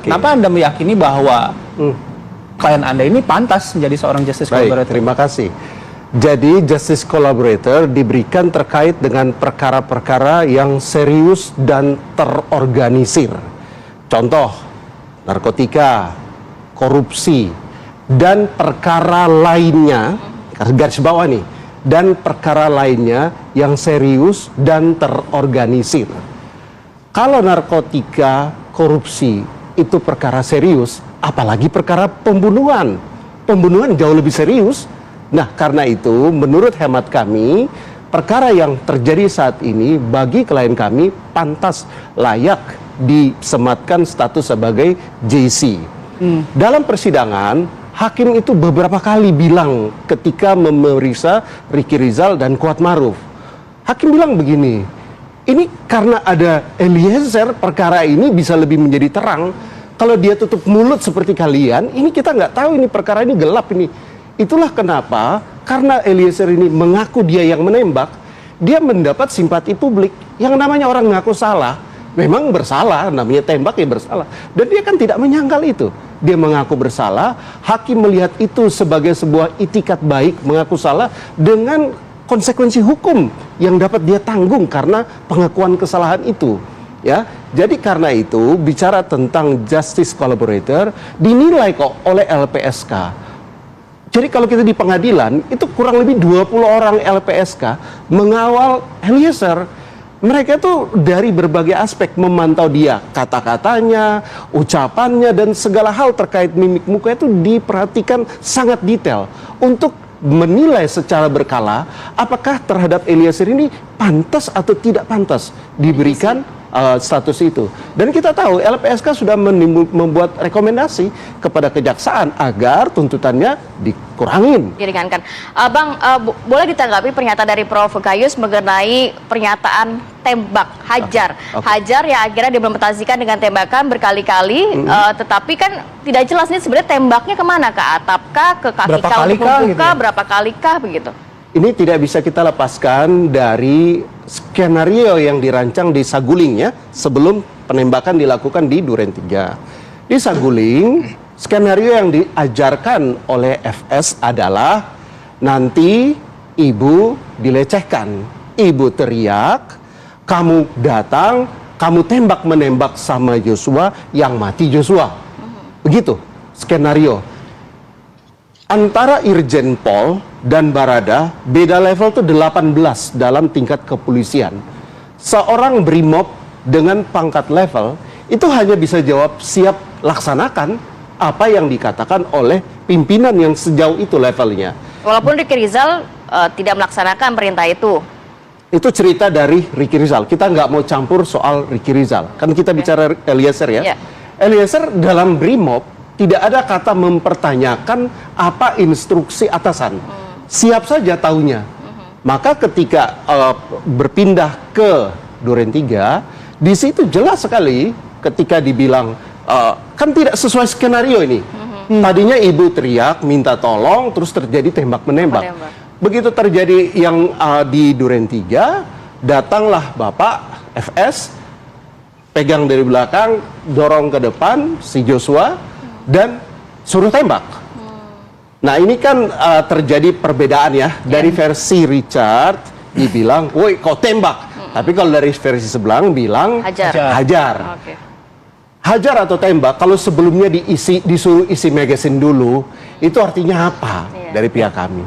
Kenapa Anda meyakini bahwa klien Anda ini pantas menjadi seorang justice collaborator? Terima kasih. Jadi justice collaborator diberikan terkait dengan perkara-perkara yang serius dan terorganisir. Contoh, narkotika, korupsi, dan perkara lainnya, garis bawah nih, dan perkara lainnya yang serius dan terorganisir. Kalau narkotika, korupsi itu perkara serius, apalagi perkara pembunuhan. Pembunuhan jauh lebih serius. Nah, karena itu menurut hemat kami, perkara yang terjadi saat ini bagi klien kami pantas layak disematkan status sebagai JC. Dalam persidangan, hakim itu beberapa kali bilang ketika memeriksa Ricky Rizal dan Kuatmaruf. Hakim bilang begini, ini karena ada Eliezer, perkara ini bisa lebih menjadi terang. Kalau dia tutup mulut seperti kalian, ini kita nggak tahu, ini perkara ini gelap ini. Itulah kenapa, karena Eliezer ini mengaku dia yang menembak, dia mendapat simpati publik. Yang namanya orang ngaku salah, memang bersalah, namanya tembak ya bersalah. Dan dia kan tidak menyangkal itu. Dia mengaku bersalah, hakim melihat itu sebagai sebuah itikat baik, mengaku salah dengan konsekuensi hukum yang dapat dia tanggung karena pengakuan kesalahan itu. Ya, jadi karena itu bicara tentang justice collaborator dinilai kok oleh LPSK. Jadi kalau kita di pengadilan, itu kurang lebih 20 orang LPSK mengawal Eliezer. Mereka tuh dari berbagai aspek memantau dia, kata-katanya, ucapannya, dan segala hal terkait mimik muka itu diperhatikan sangat detail untuk menilai secara berkala apakah terhadap Eliezer ini pantas atau tidak pantas diberikan status itu. Dan kita tahu LPSK sudah membuat rekomendasi kepada kejaksaan agar tuntutannya dikurangin. Diringankan. Bang, boleh ditanggapi pernyataan dari Prof. Gayus mengenai pernyataan tembak, hajar. Hajar yang akhirnya diimplementasikan dengan tembakan berkali-kali, tetapi kan tidak jelas nih sebenarnya tembaknya kemana? Ke atap kah? Ke kaki kah untuk membuka? Gitu ya? Berapa kali kah begitu? Ini tidak bisa kita lepaskan dari skenario yang dirancang di Saguling ya, sebelum penembakan dilakukan di Duren 3. Di Saguling, skenario yang diajarkan oleh FS adalah nanti ibu dilecehkan, ibu teriak, kamu datang, kamu tembak-menembak sama Joshua, yang mati Joshua. Begitu skenario. Antara Irjen Pol dan Barada, beda level tuh 18 dalam tingkat kepolisian. Seorang brimob dengan pangkat level, itu hanya bisa jawab siap laksanakan apa yang dikatakan oleh pimpinan yang sejauh itu levelnya. Walaupun Ricky Rizal tidak melaksanakan perintah itu. Itu cerita dari Ricky Rizal. Kita nggak mau campur soal Ricky Rizal. Kan kita bicara Eliezer ya. Eliezer dalam brimob tidak ada kata mempertanyakan apa instruksi atasan. Siap saja taunya. Maka ketika berpindah ke Duren 3, di situ jelas sekali ketika dibilang kan tidak sesuai skenario ini. Tadinya ibu teriak minta tolong, terus terjadi tembak-menembak. Begitu terjadi yang di Duren 3, datanglah Bapak FS, pegang dari belakang, dorong ke depan si Joshua, dan suruh tembak. Nah ini kan terjadi perbedaan ya. Dari versi Richard dibilang, woi kau tembak. Tapi kalau dari versi sebelah bilang hajar. Hajar atau tembak, kalau sebelumnya disuruh isi magazine dulu, itu artinya apa dari pihak kami?